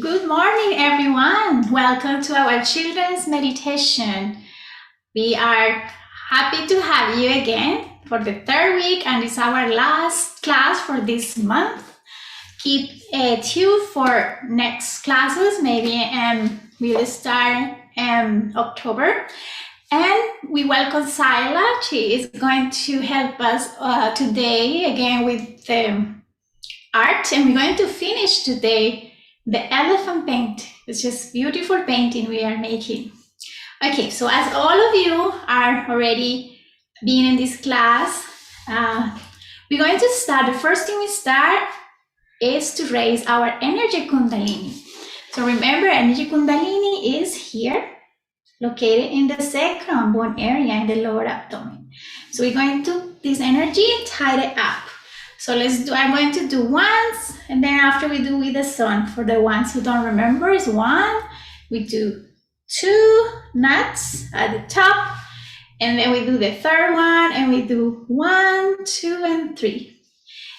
Good morning, everyone. Welcome to our children's meditation. We are happy to have you again for the third week, and it's our last class for this month. Keep tuned for next classes. Maybe we'll start in October. And we welcome Sila. She is going to help us today again with the art, and we're going to finish today the elephant paint. It's just beautiful painting we are making. Okay, so as all of you are already being in this class, we're going to start. The first thing we start is to raise our energy kundalini. So remember, energy kundalini is here, located in the sacrum bone area in the lower abdomen. So we're going to, this energy, tie it up. So I'm going to do once, and then after we do with the sun. For the ones who don't remember, is one. We do 2 knots at the top, and then we do the third one, and we do 1, 2, and 3.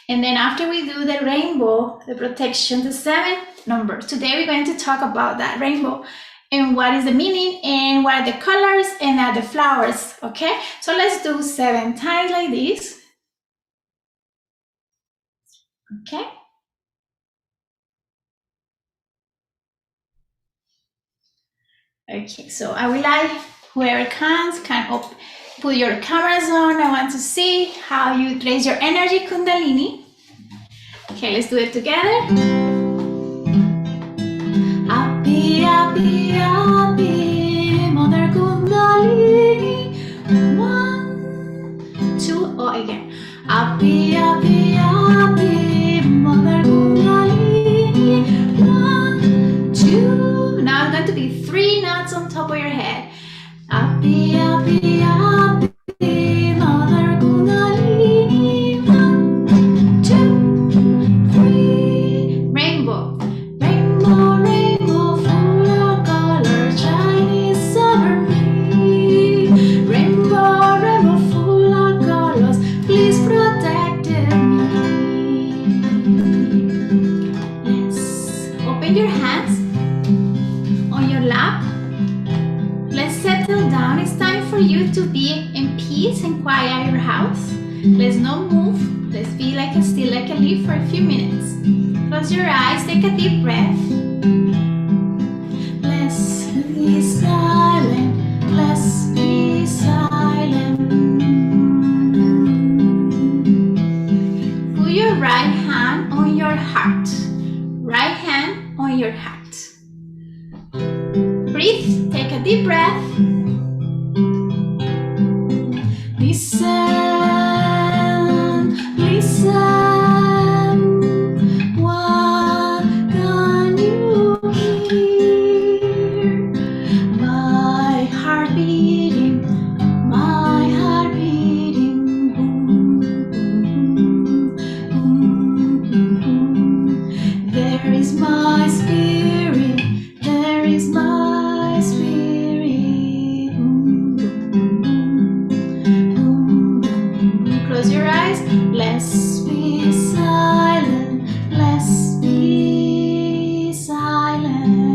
And then after we do the rainbow, the protection, the 7th number. Today we're going to talk about that rainbow and what is the meaning and what are the colors and the flowers, okay? So let's do 7 times like this. Okay. Okay, so I would like whoever can put your cameras on. I want to see how you raise your energy kundalini. Okay, let's do it together. Happy, happy, happy, Mother Kundalini. 1, 2, oh, again. Happy, happy, happy, Mother Kundalini. 1, 2. Now it's going to be 3 knots on top of your head. Happy, happy, happy, Mother Kundalini. 1, 2, 3. Rainbow, rainbow, rainbow, full of colors, shining over me. Rainbow, rainbow, full of colors, please protect me. Yes. Open your hands on your lap. Let's settle down. It's time for you to be in peace and quiet your house. Let's not move. Let's be still like a leaf for a few minutes. Close your eyes. Take a deep breath. Let's be silent. Let's be silent. Put your right hand on your heart. Right hand on your heart. Breathe. Take a deep breath. Listen, listen. What can you hear? My heart beating, my heart beating. Boom, boom, boom, boom, boom. There is my spirit, there is my spirit. Close your eyes. Let's be silent. Let's be silent.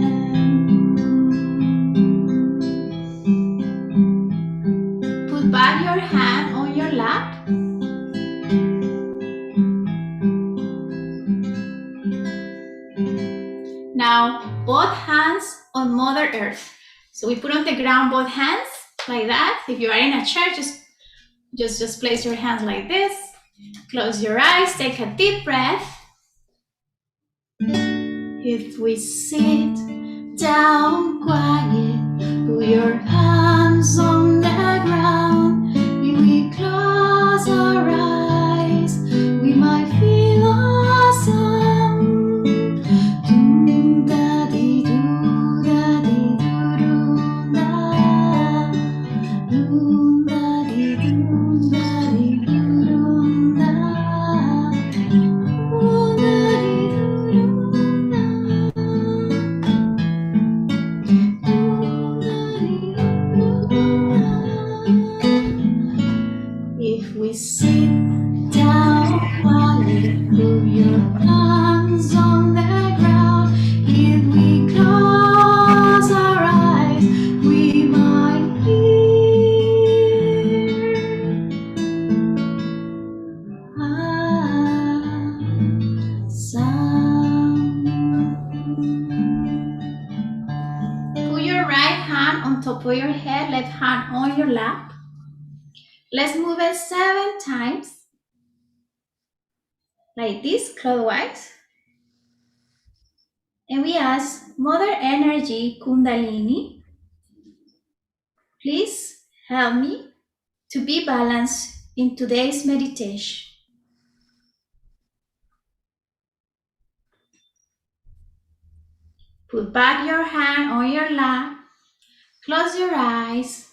Put back your hand on your lap. Now, both hands on Mother Earth. So we put on the ground both hands like that. If you are in a chair, just place your hands like this. Close your eyes. Take a deep breath. If we sit down quiet, put your hands on the ground. If we close our eyes, we might feel awesome. If we sit down quietly, put your hands on the ground. If we your head, left hand on your lap. Let's move it 7 times, like this, clockwise. And we ask Mother Energy Kundalini, please help me to be balanced in today's meditation. Put back your hand on your lap, close your eyes,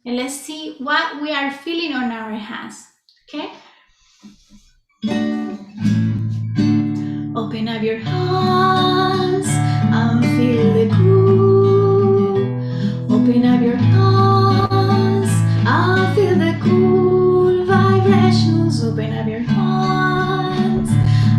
and let's see what we are feeling on our hands, okay? Open up your hands and feel the cool. Open up your hands and feel the cool vibrations. Open up your hands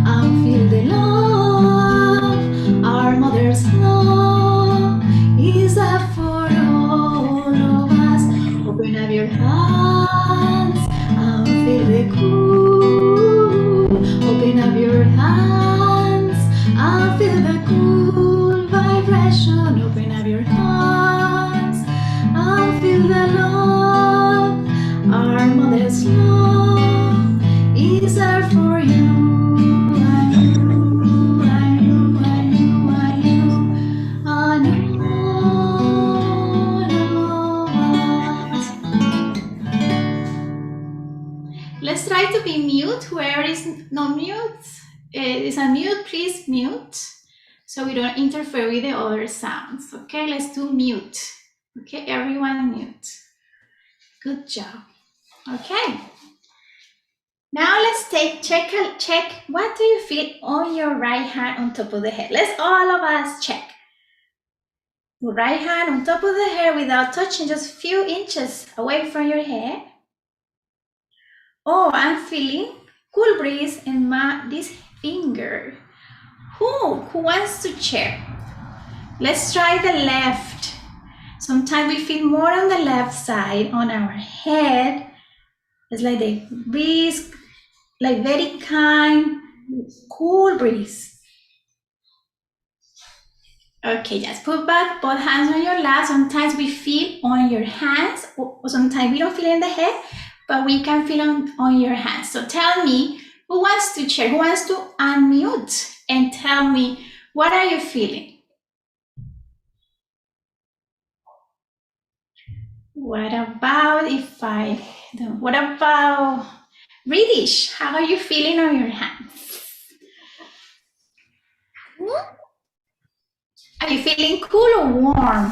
and feel the love. Our mother's love is there for all of us. Open up your hands and feel the cool. Open up your hands and feel the cool vibration. Open up your hands and feel the love. Our mother's love is there for you. And you, and you, and you, and you, and all of us. Let's try to be mute. Whoever is not mute, is unmute, please mute, so we don't interfere with the other sounds. Okay, let's do mute. Okay, everyone mute. Good job. Okay. Now let's check. What do you feel on your right hand on top of the head? Let's all of us check. Put right hand on top of the head without touching, just a few inches away from your head. Oh, I'm feeling cool breeze in this finger. Who wants to check? Let's try the left. Sometimes we feel more on the left side on our head. It's like the breeze, like very kind, cool breeze. Okay, just put back both hands on your lap. Sometimes we feel on your hands, or sometimes we don't feel in the head, but we can feel on your hands. So tell me, who wants to check? Who wants to unmute and tell me, what are you feeling? What about what about British? How are you feeling on your hands? Are you feeling cool or warm?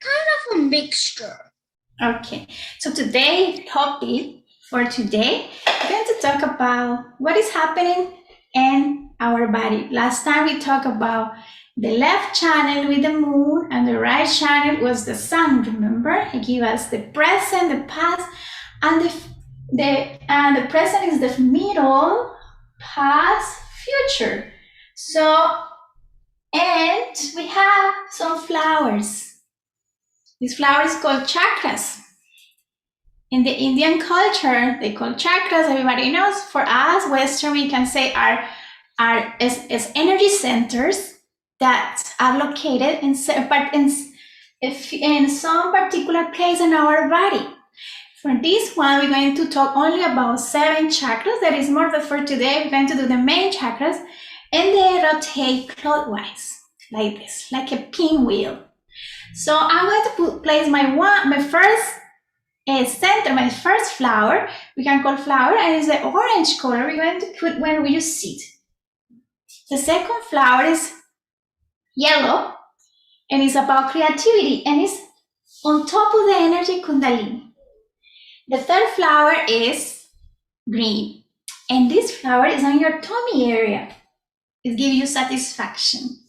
Kind of a mixture. Okay, so today's topic for today, we're going to talk about what is happening in our body. Last time we talked about the left channel with the moon and the right channel was the sun, remember? It gives us the present, the past, and the present is the middle, past, future. So, and we have some flowers. These flowers called chakras. In the Indian culture, they call chakras. Everybody knows. For us, Western, we can say are energy centers that are located in some particular place in our body. For this one, we're going to talk only about 7 chakras. That is more for today. We're going to do the main chakras, and they rotate clockwise like this, like a pinwheel. So I'm going to place my first center, my first flower. We can call flower, and it's the orange color. We're going to put where you sit. The second flower is yellow, and it's about creativity, and it's on top of the energy Kundalini. The third flower is green, and this flower is on your tummy area. It gives you satisfaction.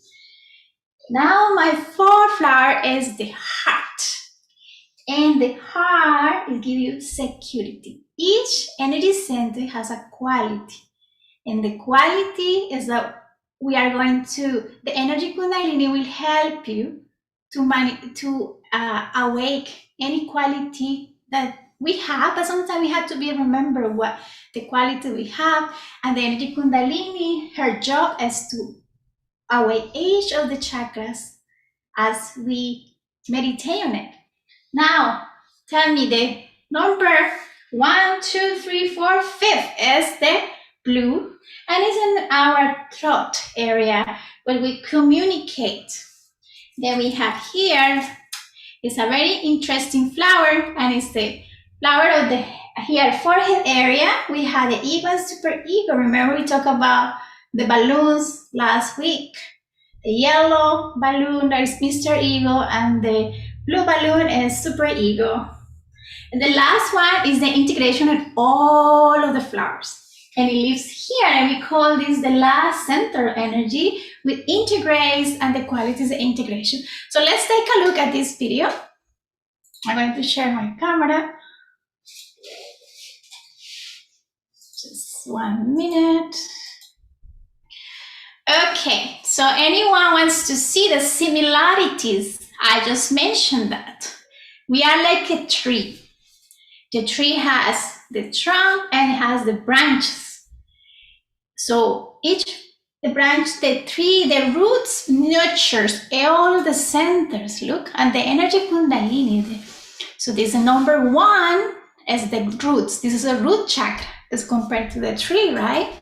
Now my fourth flower is the heart, and the heart will give you security. Each energy center has a quality, and the quality is that the energy Kundalini will help you to awake any quality that we have, but sometimes we have to remember what the quality we have, and the energy Kundalini, her job is to awake each of the chakras as we meditate on it. Now, tell me the number 1, 2, 3, 4, 5 is the blue, and it's in our throat area where we communicate. Then we have here is a very interesting flower, and it's the flower of the here forehead area. We had the ego and super ego. Remember we talked about the balloons last week. The yellow balloon, that is Mr. Ego, and the blue balloon is super ego. And the last one is the integration of all of the flowers. And it lives here, and we call this the last center energy, which integrates, and the quality is the integration. So let's take a look at this video. I'm going to share my camera. Just 1 minute. Okay, so anyone wants to see the similarities? I just mentioned that. We are like a tree. The tree has the trunk and it has the branches. So the tree, the roots nurtures all the centers. Look, and the energy kundalini. So this number 1 is the roots. This is a root chakra as compared to the tree, right?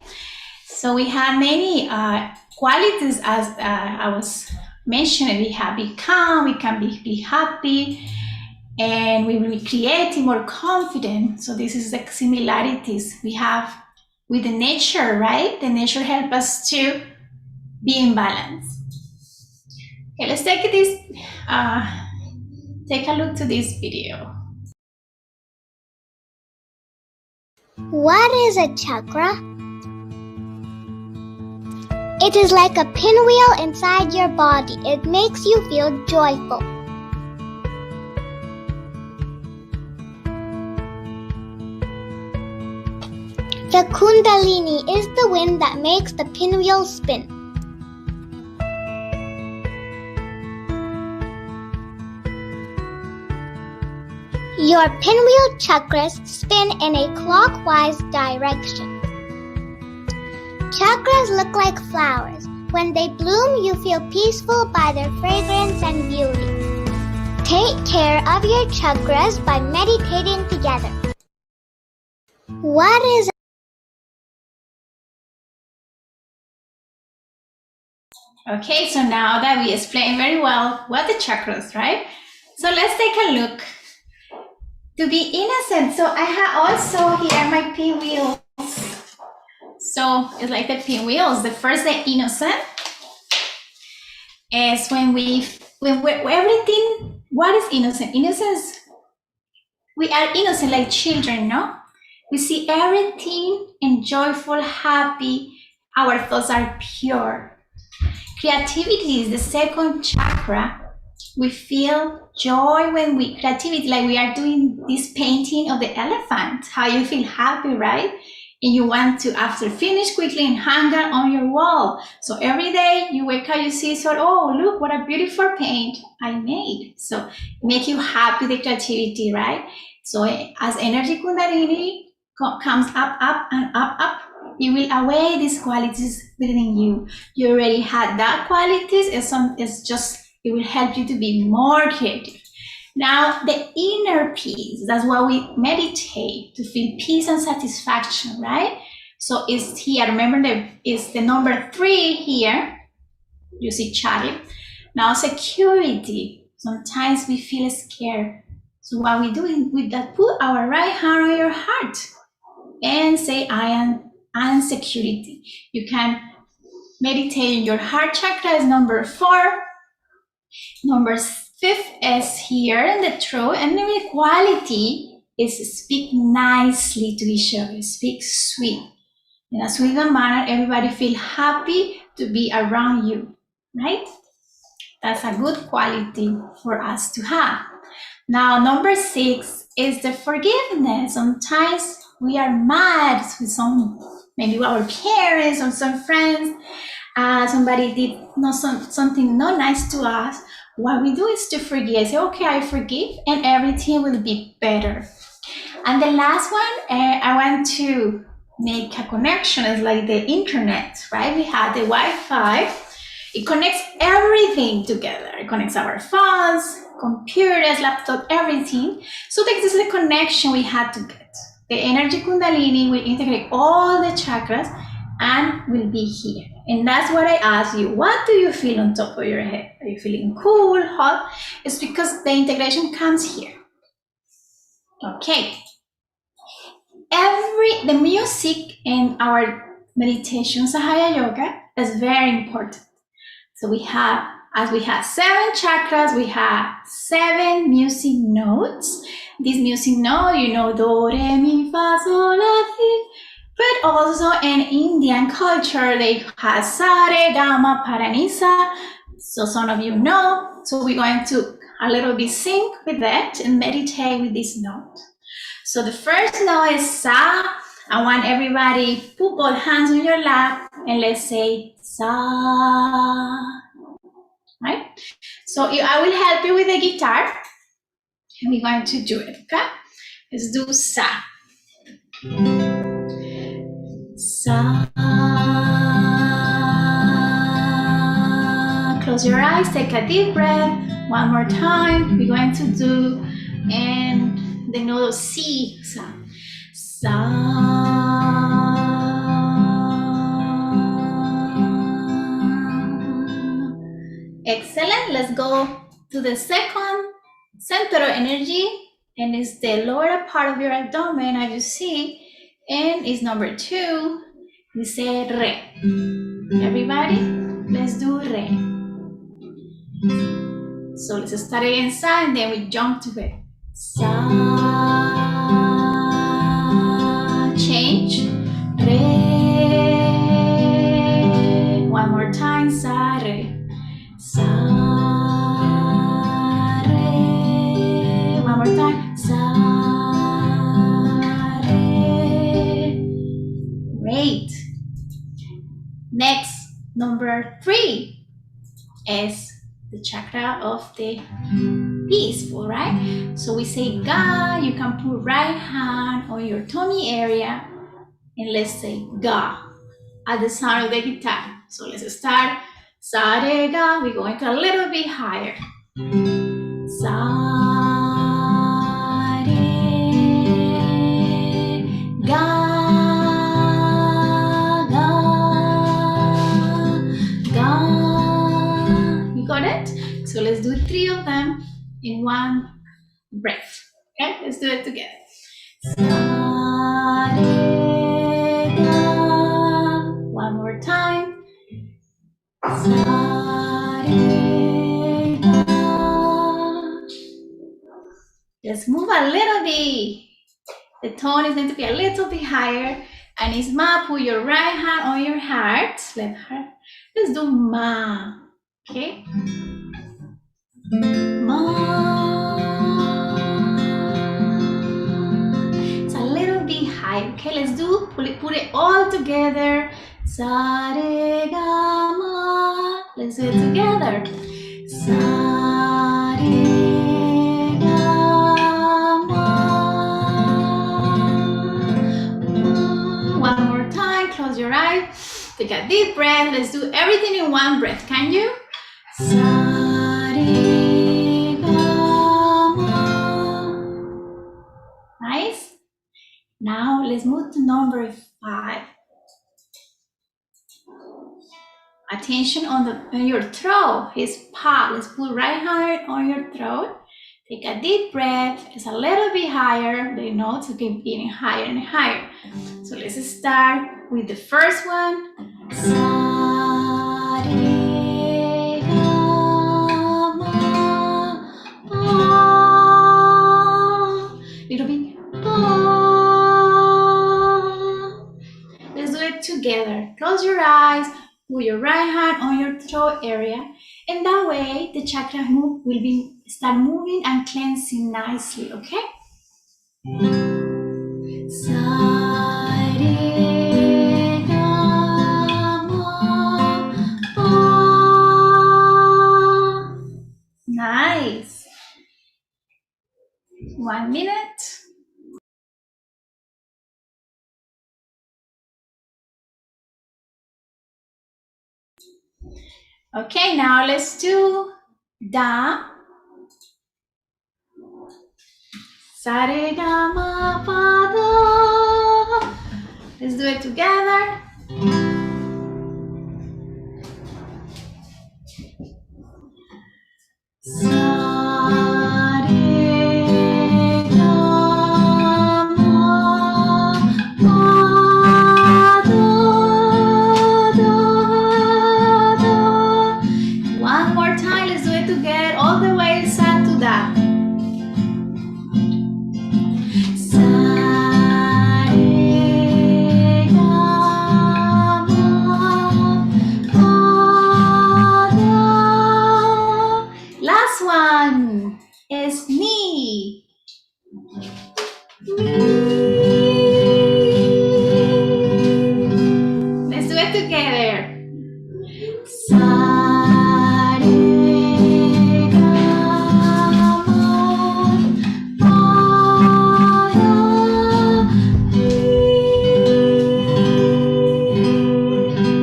So we have many qualities, as I was mentioning. We have be calm, we can be happy, and we will be creative, more confident. So this is the similarities we have with the nature, right? The nature helps us to be in balance. Okay, let's take a look to this video. What is a chakra? It is like a pinwheel inside your body. It makes you feel joyful. The Kundalini is the wind that makes the pinwheel spin. Your pinwheel chakras spin in a clockwise direction. Chakras look like flowers. When they bloom, you feel peaceful by their fragrance and beauty. Take care of your chakras by meditating together. What is Okay, so now that we explained very well what the chakras, right? So let's take a look. To be innocent, so I have also here my pinwheels. So it's like the pinwheels. The first, the innocent, is when everything. What is innocent? Innocence. We are innocent like children, no? We see everything and joyful, happy. Our thoughts are pure. Creativity is the second chakra. We feel joy when creativity, like we are doing this painting of the elephant. How you feel happy, right? And you want to, after finish quickly and hang it on your wall. So every day you wake up, you see, so, oh, look, what a beautiful paint I made. So make you happy, the creativity, right? So as energy kundalini comes up and up, you will away these qualities within you. You already had that qualities. It will help you to be more creative. Now, the inner peace, that's why we meditate, to feel peace and satisfaction, right? So it's here, remember it's the number 3 here. You see Charlie. Now, security. Sometimes we feel scared. So what we do with that, put our right hand on your heart and say, I am security. You can meditate in your heart chakra is number 4. Number 5 is here in the throat, and the quality is speak nicely to each other, speak sweet. In a sweet manner, everybody feel happy to be around you, right? That's a good quality for us to have. Now, number 6 is the forgiveness. Sometimes we are mad with maybe our parents or some friends. Somebody did something not nice to us. What we do is to forgive. Say, okay, I forgive, and everything will be better. And the last one, I want to make a connection. It's like the internet, right? We have the Wi-Fi. It connects everything together. It connects our phones, computers, laptop, everything. So this is the connection we had to get. The energy Kundalini will integrate all the chakras and will be here. And that's what I asked you. What do you feel on top of your head? Are you feeling cool, hot? It's because the integration comes here. Okay. The music in our meditation Sahaya Yoga is very important. So we have 7 chakras, we have 7 music notes. This music note, you know, do, re, mi, fa, sol, la, si. But also in Indian culture, they have sa, re, ga, ma, pa, ra, ni, sa. So some of you know. So we're going to a little bit sing with that and meditate with this note. So the first note is sa. I want everybody put both hands on your lap and let's say sa. Right? So I will help you with the guitar and we're going to do it, okay? Let's do sa. Sa. Close your eyes, take a deep breath. One more time. We're going to do and the note of C. Sa. Sa. Excellent. Let's go to the second center of energy, and it's the lower part of your abdomen, as you see, and it's number 2. We say re. Everybody, let's do re. So let's start it inside, and then we jump to it. Sa. Change. Re. One more time. Sa re. Sa, re. One more time. Sa, re. Great. Next, number 3 is the chakra of the peaceful, right? So we say ga. You can put right hand on your tummy area and let's say ga at the sound of the guitar. So let's start. Sa, re, ga. We're going to a little bit higher. Sa, re, ga, ga, ga. You got it? So let's do 3 of them in one breath. Okay, let's do it together. Sa, re, ga. One more time. Sa, re, ga. Let's move a little bit. The tone is going to be a little bit higher. And it's ma. Put your right hand on your heart. Left heart. Let's do ma. Okay? Ma. It's a little bit high. Okay, let's do put it all together. Sa, re, ga, ma. Let's do it together. Sa, re, ga, ma. One more time. Close your eyes. Take a deep breath. Let's do everything in one breath. Can you? Sa, re, ga, ma. Nice. Now let's move to number 5. Attention on your throat, his pa. Let's put right hand on your throat. Take a deep breath. It's a little bit higher. The notes keep getting higher and higher. So let's start with the first one. Sa, re, ga, ma, pa. Little bit. Pa. Let's do it together. Close your eyes. Put your right hand on your throat area, and that way the chakra will start moving and cleansing nicely. Okay? Sa, re, ga, ma, pa. Nice. 1 minute. Okay, now let's do da. Sa re ga ma pa do. Let's do it together. Sa re ga ma pa do do. One more time, let's do it together all the way sa to da. Sa re ga ma pa do. Last one is me. Let's do it together. Sa re ga ma pa do.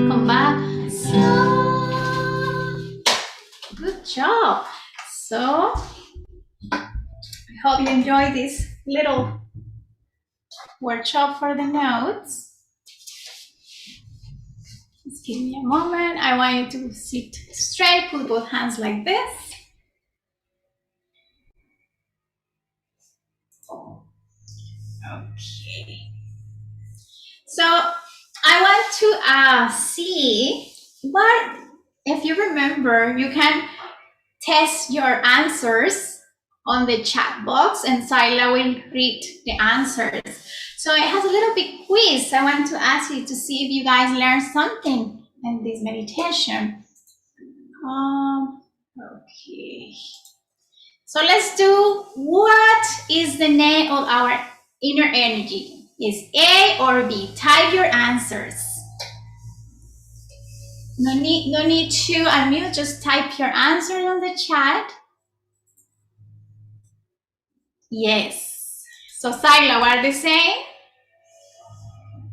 Come back. Sa. Good job. So I hope you enjoy this little workshop for the notes. Just give me a moment. I want you to sit straight, put both hands like this. Okay. So I want to see what, if you remember, you can test your answers on the chat box and Sila will read the answers. So it has a little bit quiz. I want to ask you to see if you guys learned something in this meditation. Okay. So let's do, what is the name of our inner energy? Is A or B? Type your answers. No need to unmute, just type your answer on the chat. Yes. So Sila, what are they saying?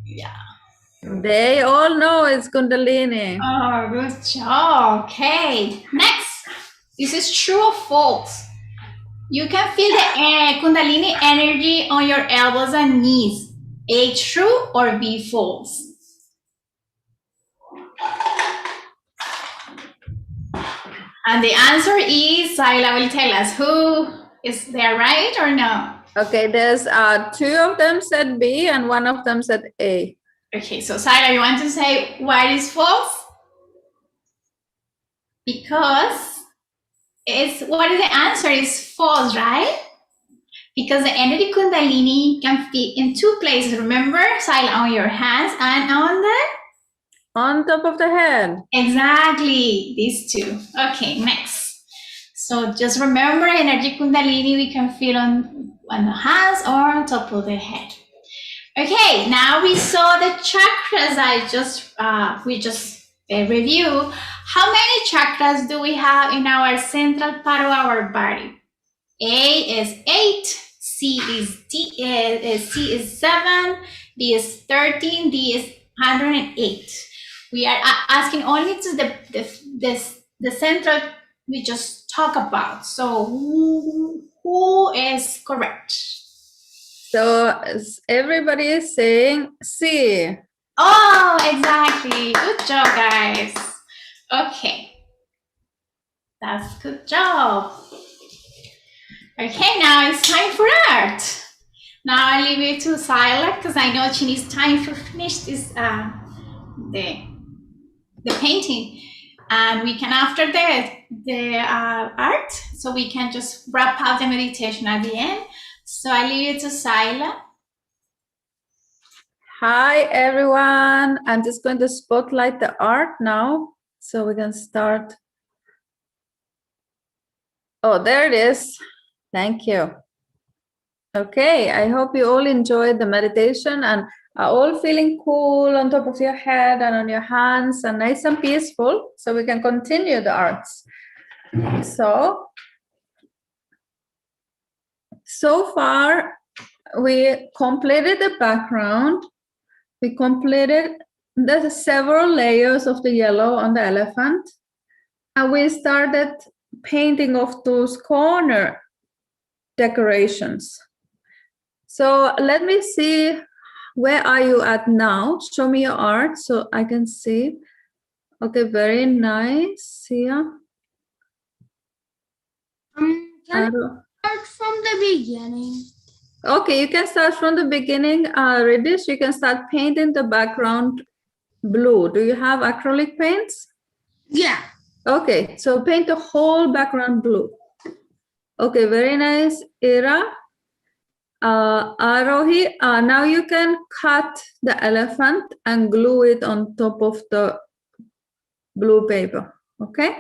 Yeah. They all know it's Kundalini. Oh, good job. Okay. Next. This is true or false? You can feel the Kundalini energy on your elbows and knees. A, true, or B, false? And the answer is, Sila will tell us who is there, right or no? Okay, there's two of them said B and one of them said A. Okay, so Sila, you want to say what is false? Because what is the answer is false, right? Because the energy Kundalini can fit in two places. Remember, Sila, on your hands and On top of the head. Exactly, these two. Okay, next. So just remember, energy Kundalini we can feel on the hands or on top of the head. Okay, now we saw the chakras. We just review. How many chakras do we have in our central part of our body? A is 8, C is 7, B is 13, D is 108. We are asking only to the central we just talk about. So who is correct? So everybody is saying C. Oh, exactly. Good job, guys. Okay. That's good job. Okay, now it's time for art. Now I leave it to Sila because I know she needs time to finish this the painting, and we can after the art, so we can just wrap up the meditation at the end. So I leave it to Sila. Hi everyone. I'm just going to spotlight the art now, so we can start. Oh, there it is. Thank you. Okay, I hope you all enjoyed the meditation and are all feeling cool on top of your head and on your hands and nice and peaceful, so we can continue the arts. So far we completed the background, we completed the several layers of the yellow on the elephant, And we started painting of those corner decorations. So let me see, where are you at now? Show me your art so I can see. Okay, very nice. Yeah. Can I start from the beginning? Okay, you can start from the beginning. Ridish, you can start painting the background blue. Do you have acrylic paints? Yeah. Okay, so paint the whole background blue. Okay, very nice, Ira. Arohi, now you can cut the elephant and glue it on top of the blue paper, okay?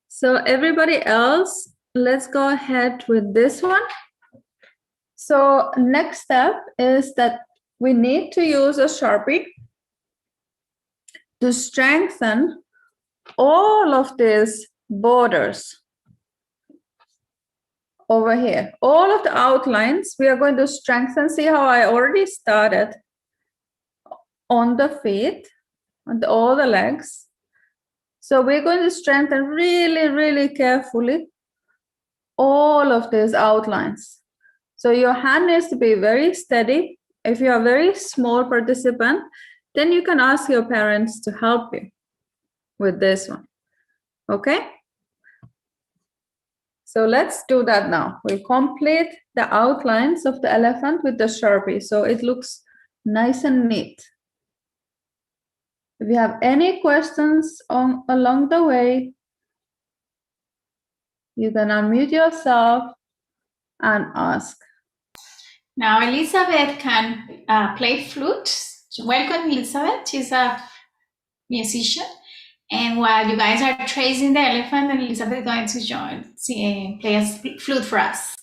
So everybody else, let's go ahead with this one. So next step is that we need to use a Sharpie to strengthen all of these borders over here. All of the outlines we are going to strengthen. See how I already started on the feet, on all the legs. So we're going to strengthen really, really carefully all of these outlines. So your hand needs to be very steady. If you're a very small participant, then you can ask your parents to help you with this one. Okay? So let's do that now. We'll complete the outlines of the elephant with the Sharpie so it looks nice and neat. If you have any questions along the way, you can unmute yourself and ask. Now Elizabeth can play flute. Welcome, Elizabeth. She's a musician. And while you guys are tracing the elephant, Elizabeth is going to play a flute for us.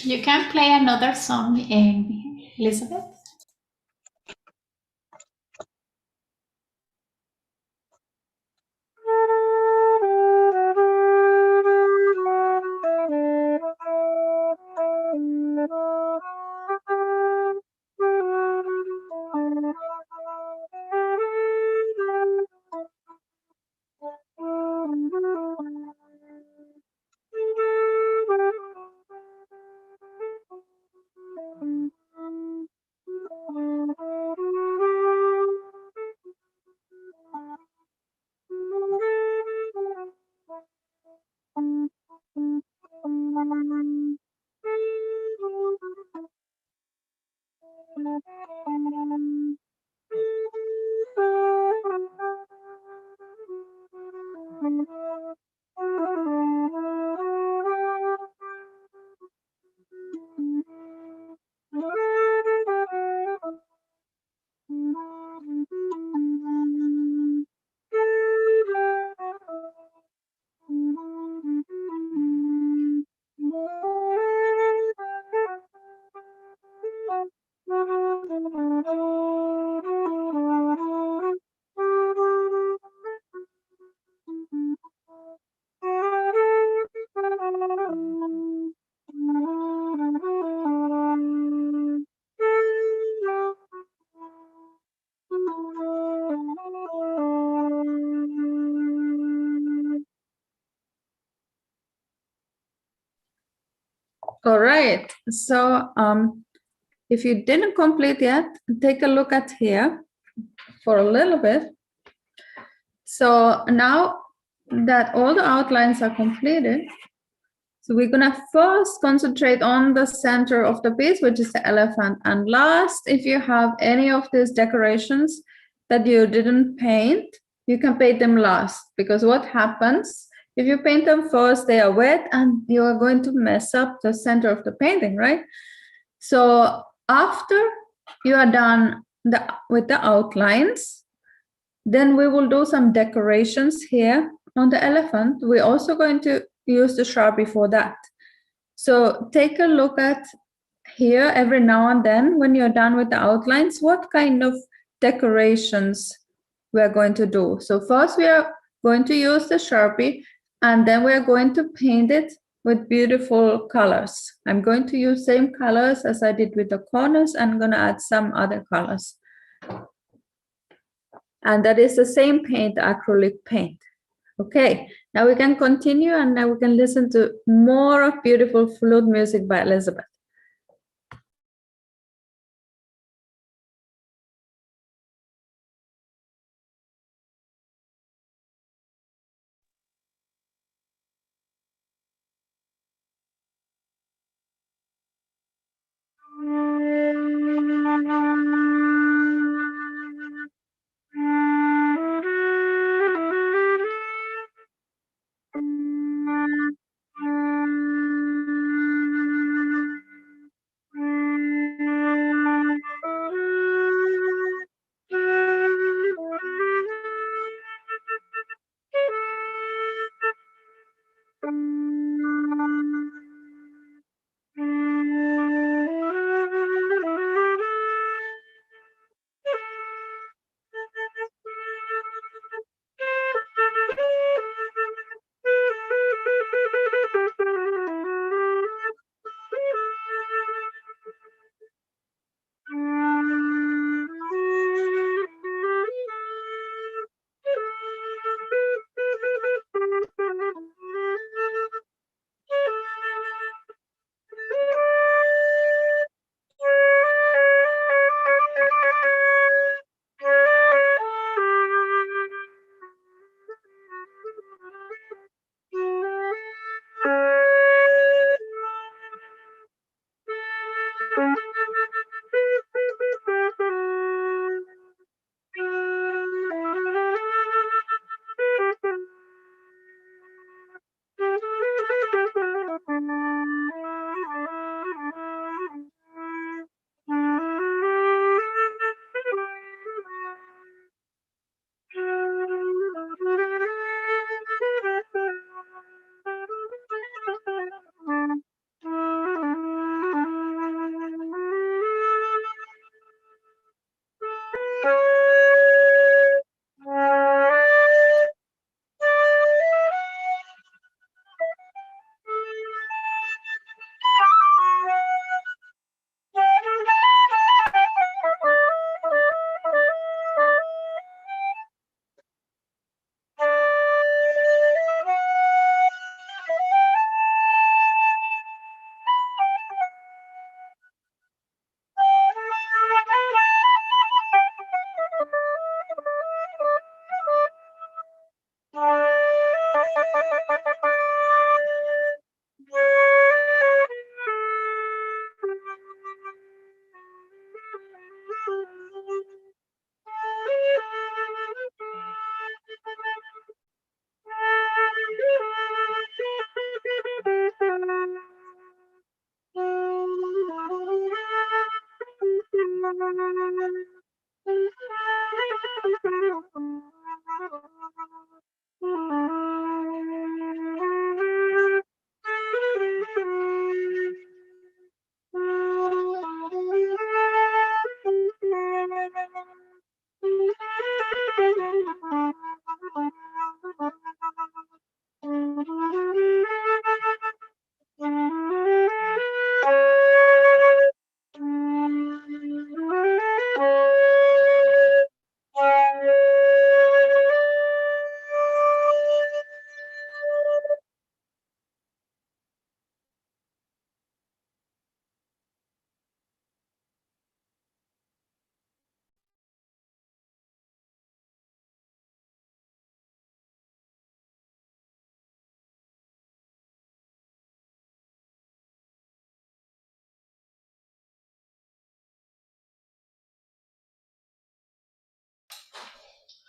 You can play another song, Elizabeth. All right. So if you didn't complete yet, take a look at here for a little bit. So now that all the outlines are completed, so we're gonna first concentrate on the center of the piece, which is the elephant. And last, if you have any of these decorations that you didn't paint, you can paint them last, because what happens if you paint them first, they are wet and you are going to mess up the center of the painting, right? So after you are done with the outlines, then we will do some decorations here on the elephant. We're also going to use the Sharpie for that. So take a look at here every now and then when you're done with the outlines, what kind of decorations we're going to do. So first we are going to use the Sharpie, and then we're going to paint it with beautiful colors. I'm going to use same colors as I did with the corners. I'm going to add some other colors. And that is the same paint, acrylic paint. Okay, now we can continue, and now we can listen to more of beautiful flute music by Elizabeth.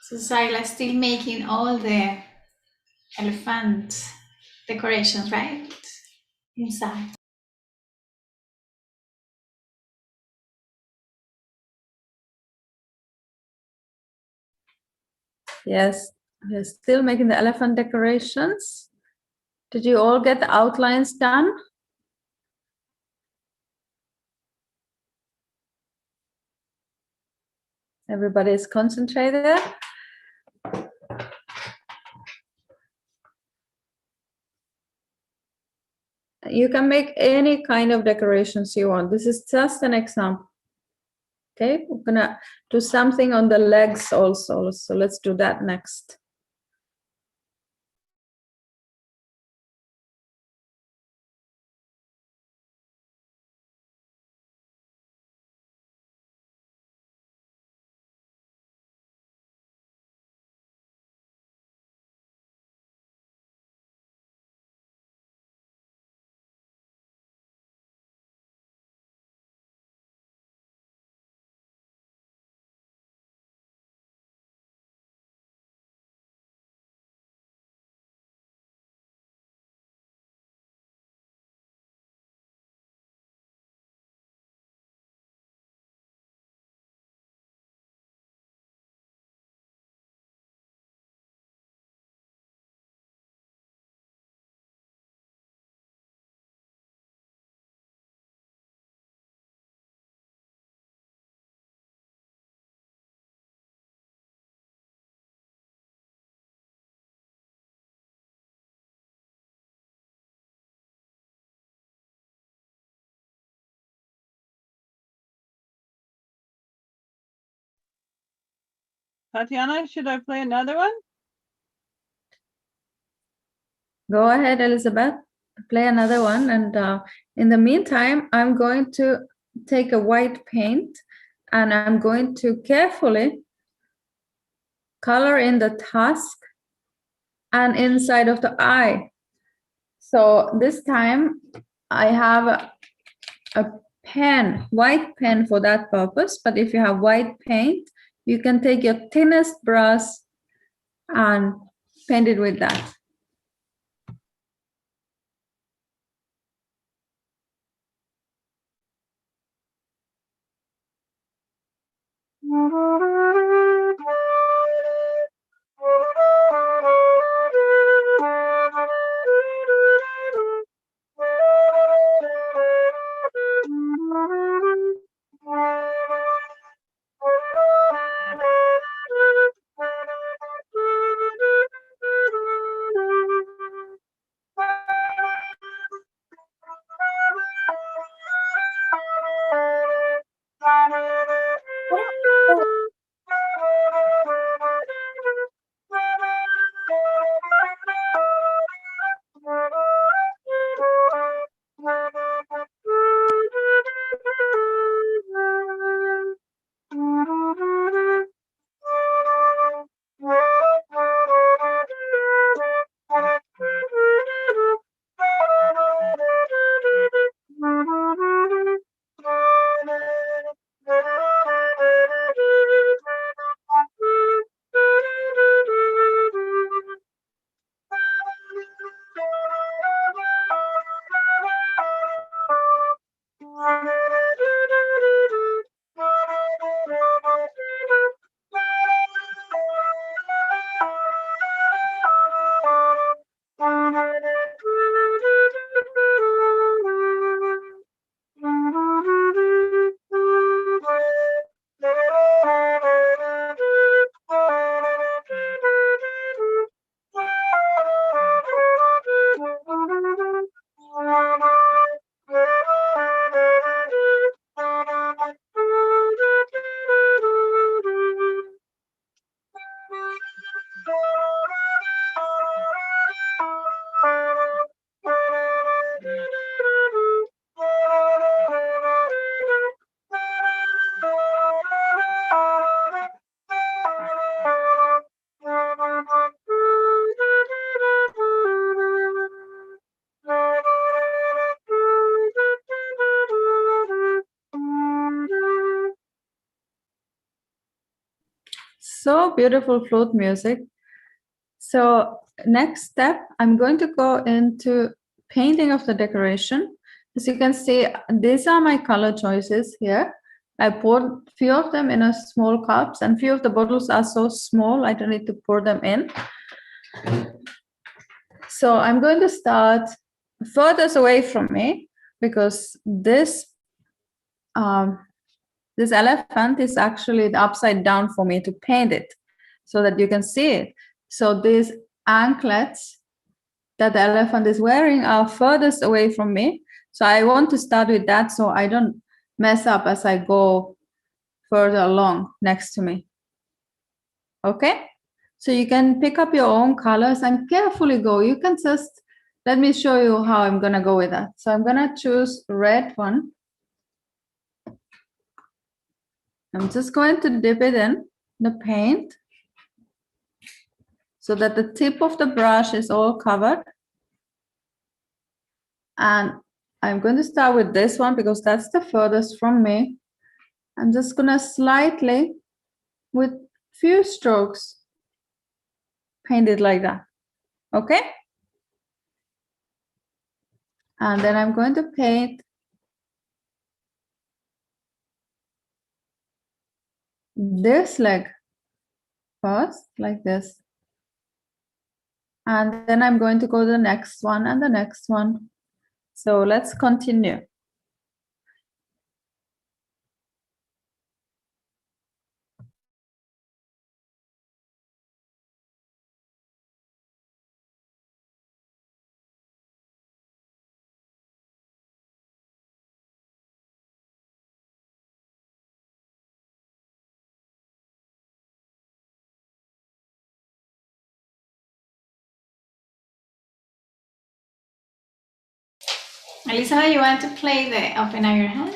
So Saila still making all the elephant decorations, right? Inside. Yes, we're still making the elephant decorations. Did you all get the outlines done? Everybody is concentrated. You can make any kind of decorations you want. This is just an example. Okay, we're gonna do something on the legs also. So let's do that next. Tatiana, should I play another one? Go ahead, Elizabeth, play another one. And in the meantime, I'm going to take a white paint and I'm going to carefully color in the tusk and inside of the eye. So this time I have a pen, white pen for that purpose. But if you have white paint, you can take your thinnest brush and paint it with that. So beautiful flute music. So next step, I'm going to go into painting of the decoration. As you can see, these are my color choices here. I poured few of them in a small cups, and few of the bottles are so small, I don't need to pour them in. So I'm going to start furthest away from me, because this elephant is actually upside down for me to paint it so that you can see it. So these anklets that the elephant is wearing are furthest away from me. So I want to start with that so I don't mess up as I go further along next to me. Okay? So you can pick up your own colors and carefully go. You can just, let me show you how I'm gonna go with that. So I'm gonna choose red one. I'm just going to dip it in the paint so that the tip of the brush is all covered. And I'm going to start with this one because that's the furthest from me. I'm just gonna slightly, with few strokes, paint it like that. Okay? And then I'm going to paint this leg first, like this. And then I'm going to go to the next one and the next one. So let's continue. Elizabeth, you want to play the Open Up Your Hands?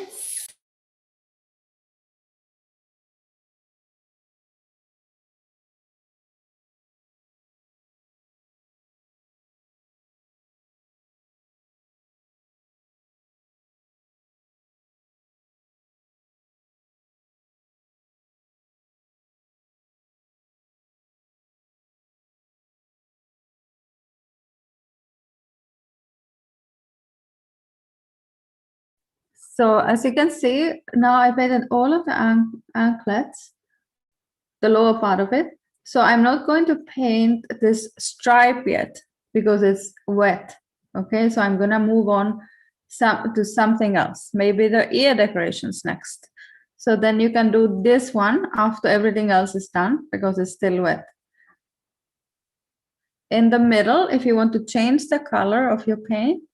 So as you can see, now I painted all of the anklets, the lower part of it. So I'm not going to paint this stripe yet because it's wet. Okay, so I'm gonna move on to something else. Maybe the ear decorations next. So then you can do this one after everything else is done because it's still wet. In the middle, if you want to change the color of your paint,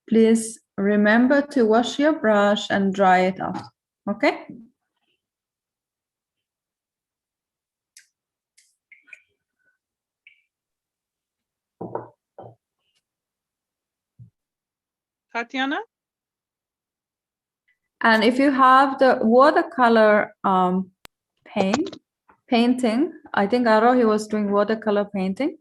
please remember to wash your brush and dry it off. Okay? Tatiana? And if you have the watercolor painting, I think Arohi was doing watercolor painting.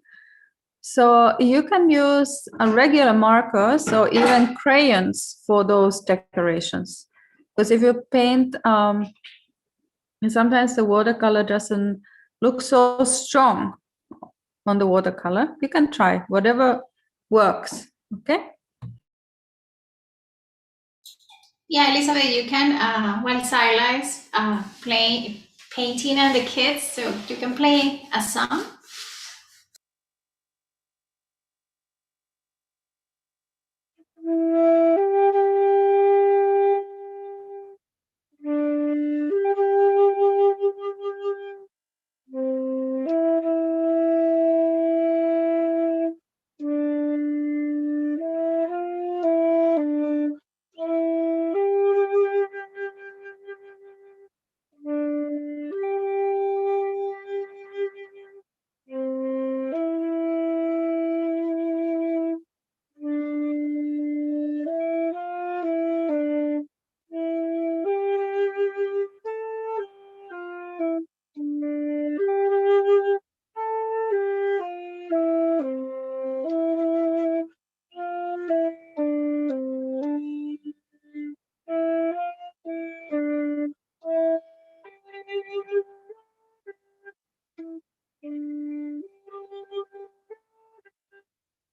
So you can use a regular markers or even crayons for those decorations. Because if you paint, sometimes the watercolor doesn't look so strong on the watercolor. You can try whatever works, okay? Yeah, Elizabeth, you can, while Silas painting and the kids, so you can play a song.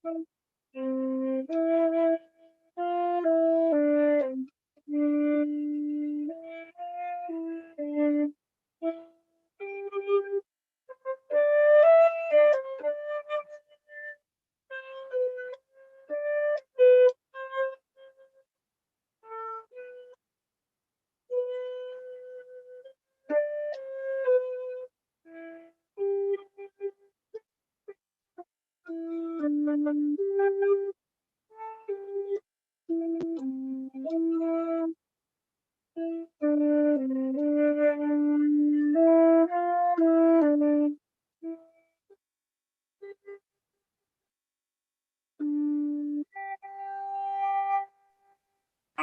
I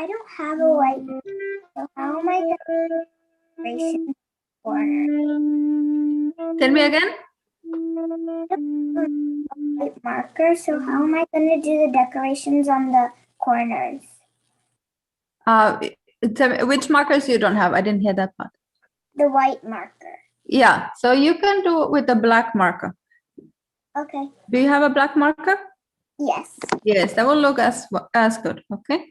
don't have a white marker, so how am I going to decoration corner? Tell me again. White marker, so how am I going to do the decorations on the corners? Tell me, which markers you don't have? I didn't hear that part. The white marker. Yeah, so you can do it with a black marker. Okay. Do you have a black marker? Yes. Yes, that will look as good. Okay.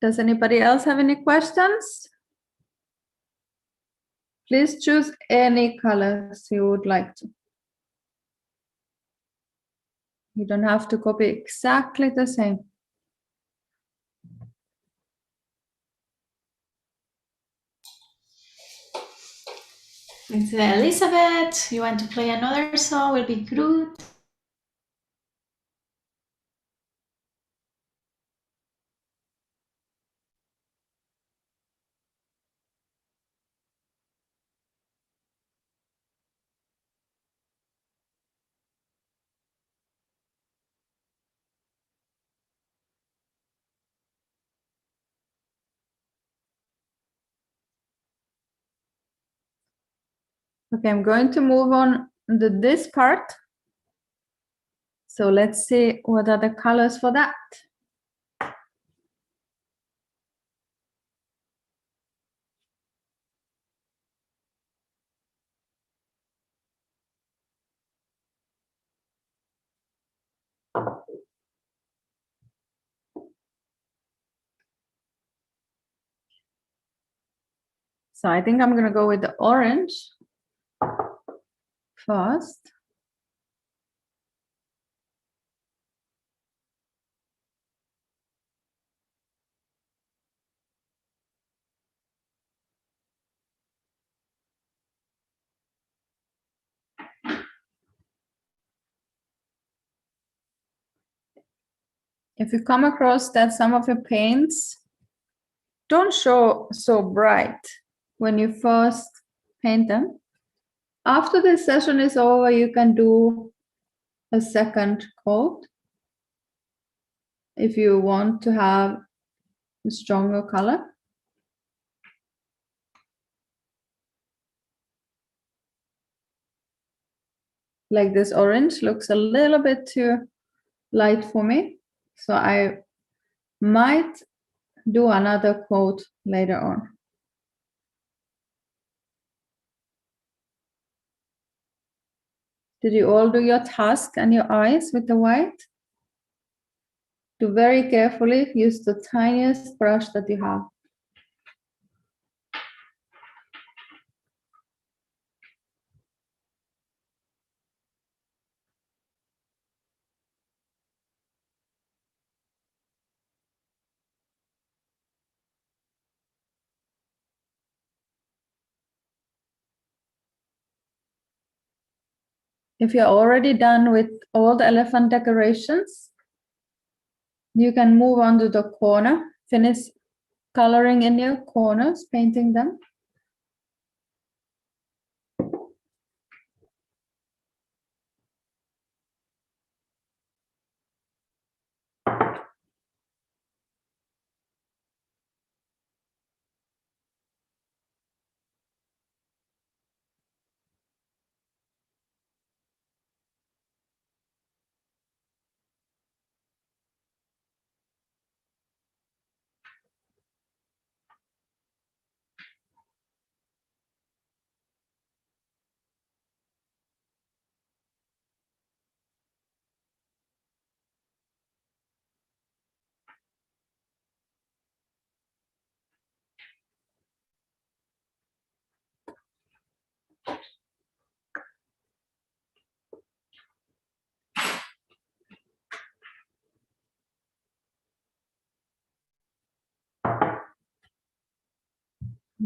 Does anybody else have any questions? Please choose any colors you would like to. You don't have to copy exactly the same. It's Elizabeth. You want to play another song? Will be Groot. Okay, I'm going to move on to this part. So let's see what are the colors for that. So I think I'm going to go with the orange first. If you come across that some of your paints don't show so bright when you first paint them, after the session is over, you can do a second coat if you want to have a stronger color. Like this orange looks a little bit too light for me, so I might do another coat later on. Did you all do your task and your eyes with the white? Do very carefully, use the tiniest brush that you have. if you're already done with all the elephant decorations, you can move on to the corner, finish coloring in your corners, painting them.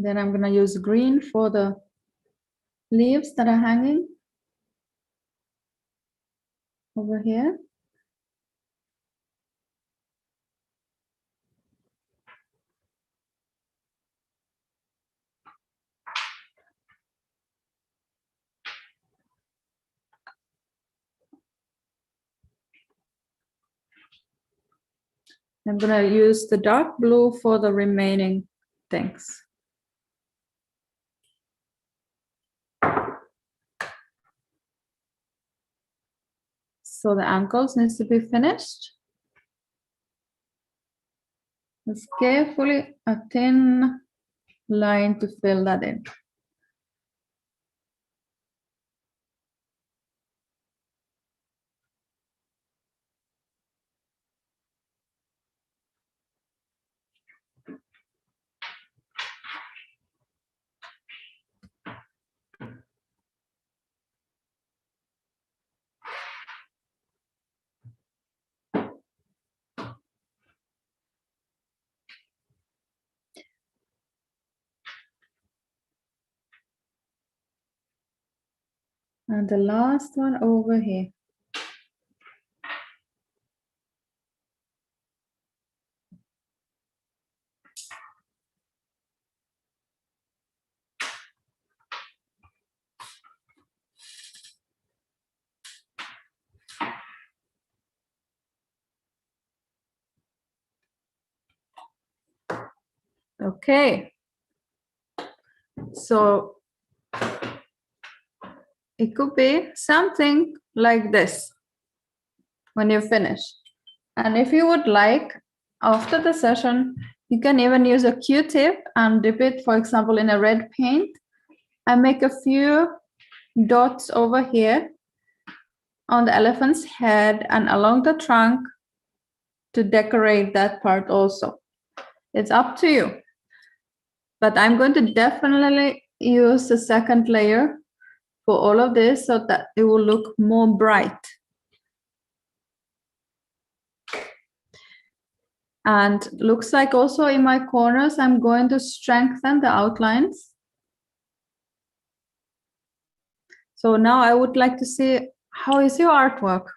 Then I'm going to use green for the leaves that are hanging over here. I'm going to use the dark blue for the remaining things. So the ankles needs to be finished. Just carefully a thin line to fill that in. And the last one over here. Okay. So it could be something like this when you're finished. And if you would like, after the session, you can even use a Q-tip and dip it, for example, in a red paint and make a few dots over here on the elephant's head and along the trunk to decorate that part also. It's up to you. But I'm going to definitely use the second layer for all of this so that it will look more bright. And looks like also in my corners, I'm going to strengthen the outlines. So now I would like to see, how is your artwork?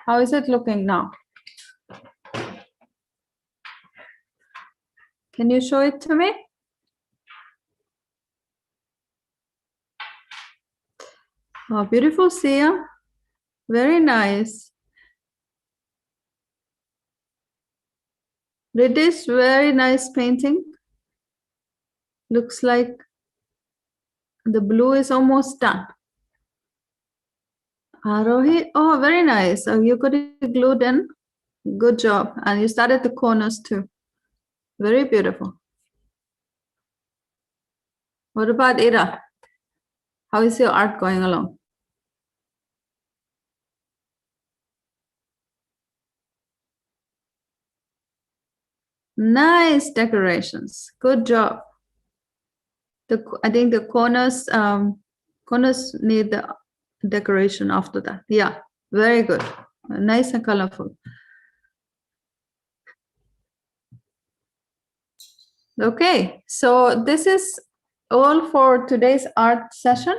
How is it looking now? Can you show it to me? Oh, beautiful, Sia. Very nice. It is very nice painting. Looks like the blue is almost done. Arohi, oh, very nice. So you got it glued in. Good job. And you started the corners too. Very beautiful. What about Ira? How is your art going along? Nice decorations. Good job. I think the corners need the decoration after that. Yeah, very good. Nice and colorful. Okay, so this is all for today's art session.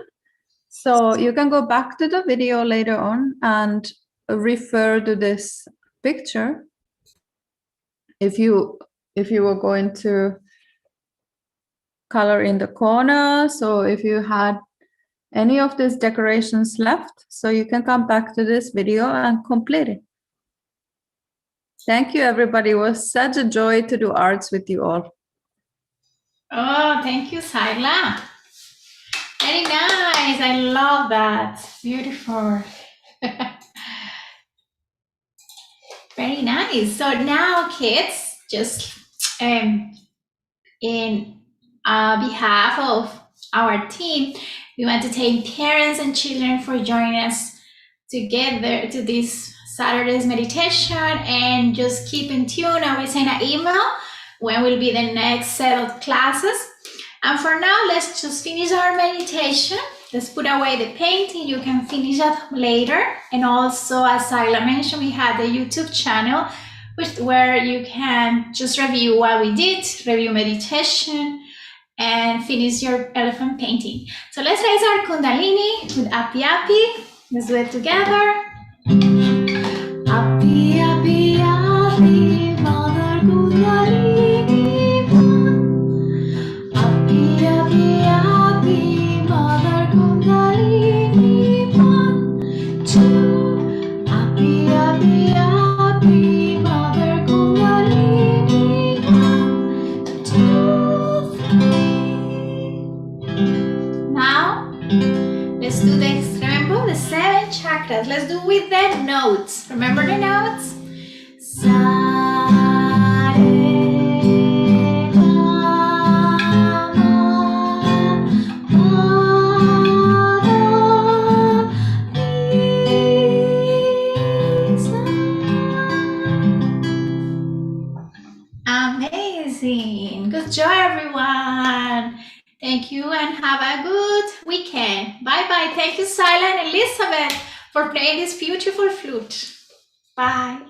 So you can go back to the video later on and refer to this picture if you were going to color in the corner. So if you had any of these decorations left, so you can come back to this video and complete it. Thank you, everybody. It was such a joy to do arts with you all. Oh, thank you, Saila. Very nice. I love that. Beautiful. Very nice. So now, kids, just in behalf of our team, we want to thank parents and children for joining us together to this Saturday's meditation, and just keep in tune. I will send an email when will be the next set of classes. And for now, let's just finish our meditation. Let's put away the painting. You can finish that later. And also, as Saila mentioned, we had the YouTube channel where you can just review what we did, review meditation, and finish your elephant painting. So let's raise our Kundalini with Api Api. Let's do it together. Api Api Api, Mother Kundalini One. Api Api Api, Mother Kundalini One, Two. Api Api Api, Mother Kundalini One, Two, Three. Now, let's do this. Remember the 7 chakras. Let's do with the notes. Remember the notes? Sa, re, ga, ma, pa, da, ni, sa. Amazing. Good job, everyone. Thank you and have a good weekend. Bye-bye. Thank you, Saila and Elizabeth, for playing this beautiful flute. Bye.